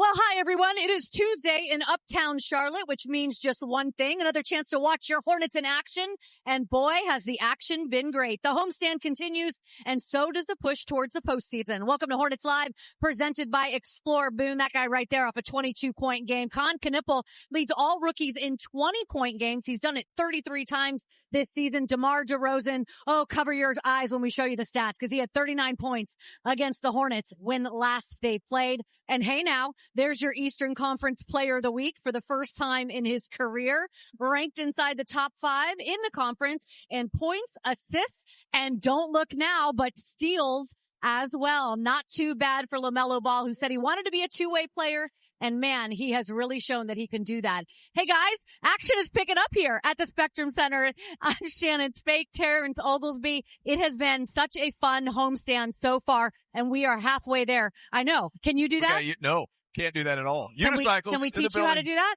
Well, hi, everyone. It is Tuesday in Uptown Charlotte, which means just one thing, another chance to watch your Hornets in action. And boy, has the action been great. The homestand continues, and so does the push towards the postseason. Welcome to Hornets Live, presented by Explore Boone. That guy right there off a 22-point game. Kon Knueppel leads all rookies in 20-point games. He's done it 33 times this season. DeMar DeRozan, cover your eyes when we show you the stats, because he had 39 points against the Hornets when last they played. And hey now, there's your Eastern Conference Player of the Week for the first time in his career, ranked inside the top 5 in the conference in points, assists, and don't look now, but steals as well. Not too bad for LaMelo Ball, who said he wanted to be a two-way player. And man, he has really shown that he can do that. Hey guys, action is picking up here at the Spectrum Center. I'm Shannon Spake, Terrence Oglesby. It has been such a fun homestand so far, and we are halfway there. I know. Can you do that? Okay, no, can't do that at all. Unicycles. Can we teach you how to do that?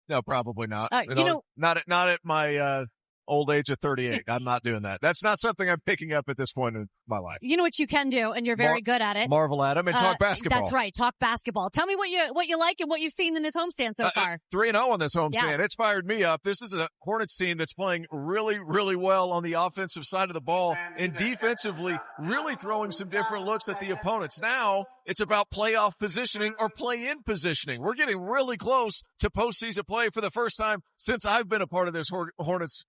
No, probably not. Not at my old age of 38. I'm not doing that. That's not something I'm picking up at this point in my life. You know what you can do, and you're very good at it. Marvel at him and talk basketball. That's right. Talk basketball. Tell me what you like and what you've seen in this homestand so far. 3-0 on this homestand. Yeah. It's fired me up. This is a Hornets team that's playing really, really well on the offensive side of the ball, and defensively really throwing some different looks at the opponents. Now it's about playoff positioning or play-in positioning. We're getting really close to postseason play for the first time since I've been a part of this Hornets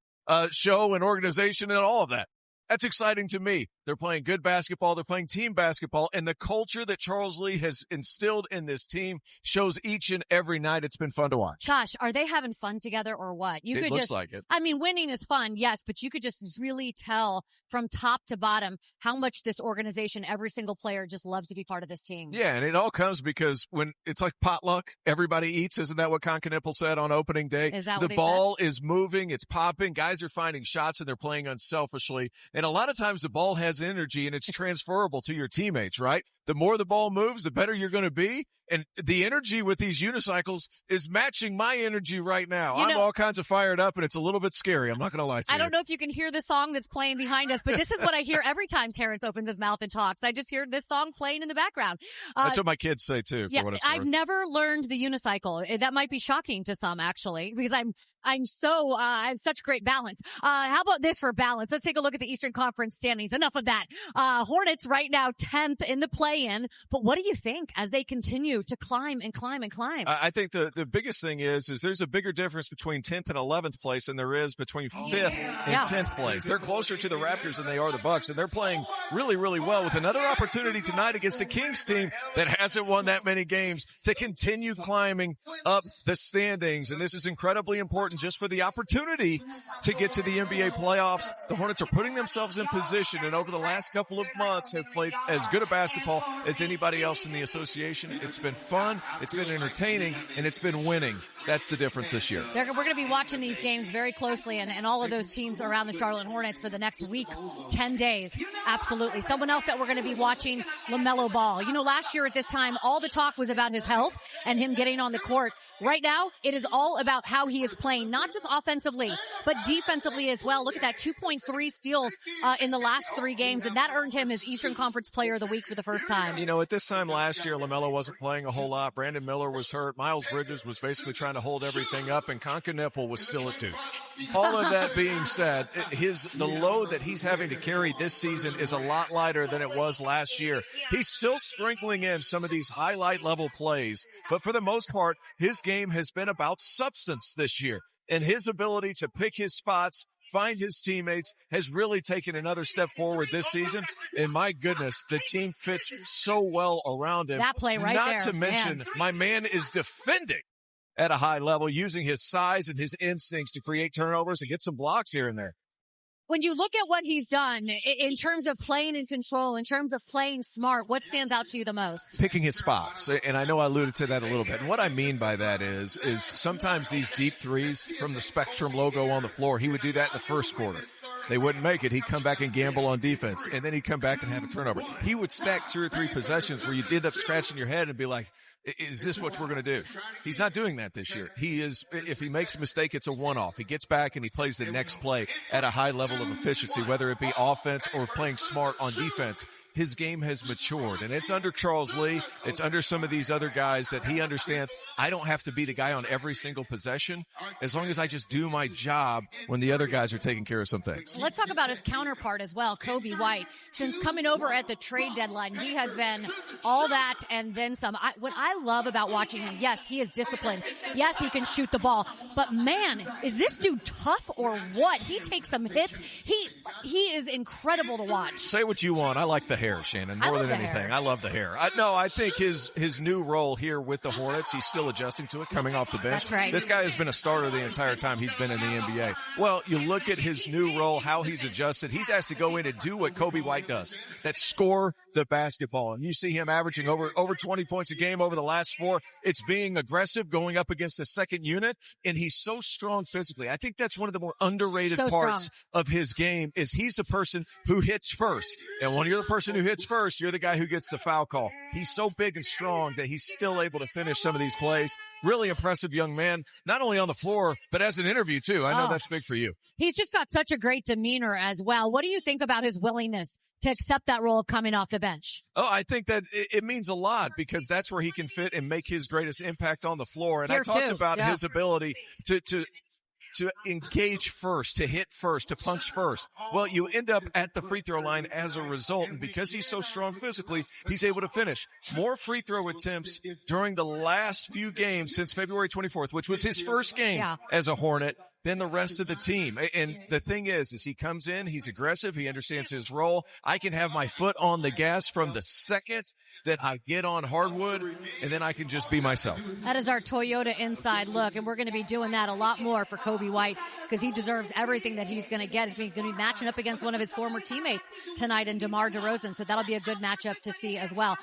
show and organization and all of that. That's exciting to me. They're playing good basketball. They're playing team basketball. And the culture that Charles Lee has instilled in this team shows each and every night. It's been fun to watch. Gosh, are they having fun together or what? It looks like it. I mean, winning is fun, yes, but you could just really tell from top to bottom how much this organization, every single player just loves to be part of this team. Yeah, and it all comes because when it's like potluck, everybody eats. Isn't that what Kon Knueppel said on opening day? Is that the what he ball said? is moving, it's popping, guys are finding shots, and they're playing unselfishly. And a lot of times the ball has energy, and it's transferable to your teammates, right? The more the ball moves, the better you're going to be. And the energy with these unicycles is matching my energy right now. I'm all kinds of fired up, and it's a little bit scary. I'm not going to lie to you. I don't know if you can hear the song that's playing behind us, but this is what I hear every time Terrence opens his mouth and talks. I just hear this song playing in the background. That's what my kids say, too, for what it's worth. I've never learned the unicycle. That might be shocking to some, actually, because I have such great balance. How about this for balance? Let's take a look at the Eastern Conference standings. Enough of that. Hornets right now 10th in the play-in. But what do you think as they continue to climb and climb and climb? I think the biggest thing is there's a bigger difference between 10th and 11th place than there is between 5th and 10th place. They're closer to the Raptors than they are the Bucks, and they're playing really, really well with another opportunity tonight against the Kings team that hasn't won that many games to continue climbing up the standings. And this is incredibly important just for the opportunity to get to the NBA playoffs. The Hornets are putting themselves in position, and over the last couple of months have played as good a basketball as anybody else in the association. It's been fun, it's been entertaining, and it's been winning. That's the difference this year. We're going to be watching these games very closely, and all of those teams around the Charlotte Hornets for the next week, 10 days. Absolutely. Someone else that we're going to be watching, LaMelo Ball. You know, last year at this time, all the talk was about his health and him getting on the court. Right now, it is all about how he is playing, not just offensively, but defensively as well. Look at that, 2.3 steals in the last 3 games, and that earned him his Eastern Conference Player of the Week for the first time. You know, at this time last year, LaMelo wasn't playing a whole lot. Brandon Miller was hurt. Miles Bridges was basically trying to hold everything up, and Kon Knueppel was still at Duke. All of that being said, the load that he's having to carry this season is a lot lighter than it was last year. He's still sprinkling in some of these highlight level plays, but for the most part, his game has been about substance this year. And his ability to pick his spots, find his teammates, has really taken another step forward this season. And my goodness, the team fits so well around him. That play right there. Not to mention, my man is defending at a high level, using his size and his instincts to create turnovers and get some blocks here and there. When you look at what he's done in terms of playing in control, in terms of playing smart, what stands out to you the most? Picking his spots. And I know I alluded to that a little bit. And what I mean by that is sometimes these deep threes from the Spectrum logo on the floor, he would do that in the first quarter. They wouldn't make it. He'd come back and gamble on defense, and then he'd come back and have a turnover. He would stack 2 or 3 possessions where you'd end up scratching your head and be like, is this what we're going to do? He's not doing that this year. If he makes a mistake, it's a one-off. He gets back and he plays the next play at a high level of efficiency, whether it be offense or playing smart on defense. his game has matured. And it's under Charles Lee. It's under some of these other guys that he understands I don't have to be the guy on every single possession as long as I just do my job when the other guys are taking care of some things. Let's talk about his counterpart as well, Coby White. Since coming over at the trade deadline, he has been all that and then some. What I love about watching him, yes, he is disciplined. Yes, he can shoot the ball. But, man, is this dude tough or what? He takes some hits. He is incredible to watch. Say what you want. I like the hair, Shannon, more than anything. I love the hair. I think his new role here with the Hornets, he's still adjusting to it, coming off the bench. That's right. This guy has been a starter the entire time he's been in the NBA. Well, you look at his new role, how he's adjusted. He's asked to go in and do what Coby White does. That's score the basketball. And you see him averaging over 20 points a game over the last 4. It's being aggressive, going up against the second unit, and he's so strong physically. I think that's one of the more underrated parts of his game is he's the person who hits first. And when you're the person who hits first, you're the guy who gets the foul call. He's so big and strong that he's still able to finish some of these plays. Really impressive young man, not only on the floor, but as an interview, too. I know that's big for you. He's just got such a great demeanor as well. What do you think about his willingness to accept that role of coming off the bench? Oh, I think that it means a lot because that's where he can fit and make his greatest impact on the floor. And I talked about his ability to engage first, to hit first, to punch first. Well, you end up at the free throw line as a result, and because he's so strong physically, he's able to finish. More free throw attempts during the last few games since February 24th, which was his first game as a Hornet, than the rest of the team. And the thing is he comes in, he's aggressive, he understands his role. I can have my foot on the gas from the second that I get on hardwood, and then I can just be myself. That is our Toyota inside look, and we're going to be doing that a lot more for Coby White because he deserves everything that he's going to get. He's going to be matching up against one of his former teammates tonight in DeMar DeRozan, so that'll be a good matchup to see as well.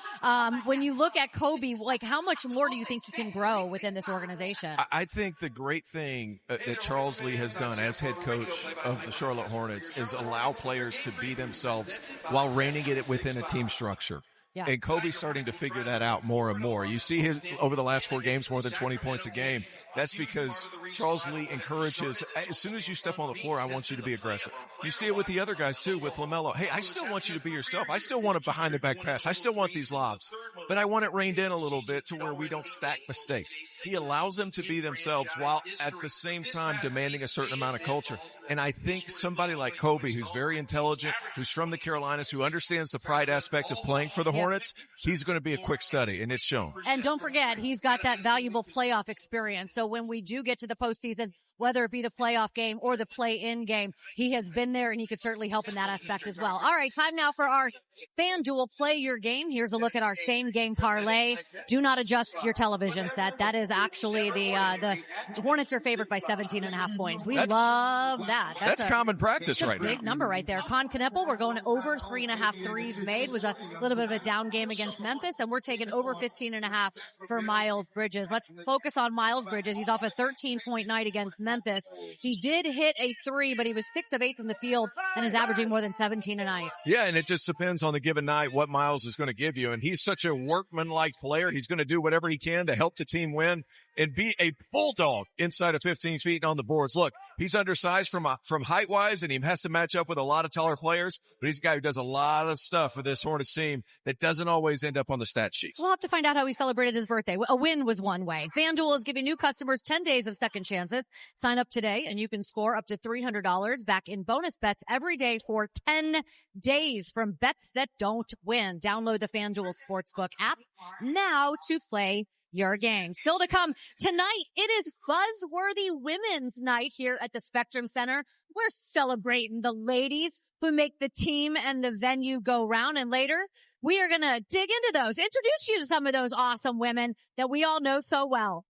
When you look at Coby, like how much more do you think he can grow within this organization? I think the great thing that Charles Lee has done as head coach of the Charlotte Hornets is allow players to be themselves while reining it within a team structure. Yeah. And Coby's starting to figure that out more and more. You see his over the last 4 games, more than 20 points a game. That's because Charles Lee encourages, as soon as you step on the floor, I want you to be aggressive. You see it with the other guys too, with LaMelo. Hey, I still want you to be yourself. I still want a behind the back pass. I still want these lobs, but I want it reined in a little bit to where we don't stack mistakes. He allows them to be themselves while at the same time demanding a certain amount of culture. And I think somebody like Coby, who's very intelligent, who's from the Carolinas, who understands the pride aspect of playing for the Hornets, he's going to be a quick study, and it's shown. And don't forget, he's got that valuable playoff experience. So when we do get to the postseason, whether it be the playoff game or the play-in game, he has been there, and he could certainly help in that aspect as well. All right, time now for our FanDuel Play Your Game. Here's a look at our same-game parlay. Do not adjust your television set. That is actually the Hornets are favored by 17.5 points. We love that. That's common practice right now. Big number right there. Kon Knueppel, we're going over 3.5 threes made. Was a little bit of a down game against Memphis, and we're taking over 15.5 for Miles Bridges. Let's focus on Miles Bridges. He's off a 13-point night against Memphis. He did hit a 3, but he was 6 of 8 from the field and is averaging more than 17 a night. Yeah, and it just depends on the given night what Miles is going to give you. And he's such a workman-like player. He's going to do whatever he can to help the team win and be a bulldog inside of 15 feet on the boards. Look, he's undersized from height-wise, and he has to match up with a lot of taller players, but he's a guy who does a lot of stuff for this Hornets team that doesn't always end up on the stat sheet. We'll have to find out how he celebrated his birthday. A win was one way. FanDuel is giving new customers 10 days of second chances. Sign up today, and you can score up to $300 back in bonus bets every day for 10 days from bets that don't win. Download the FanDuel Sportsbook app now to play your game. Still to come tonight, it is Buzzworthy Women's Night here at the Spectrum Center. We're celebrating the ladies who make the team and the venue go round. And later, we are going to dig into those, introduce you to some of those awesome women that we all know so well.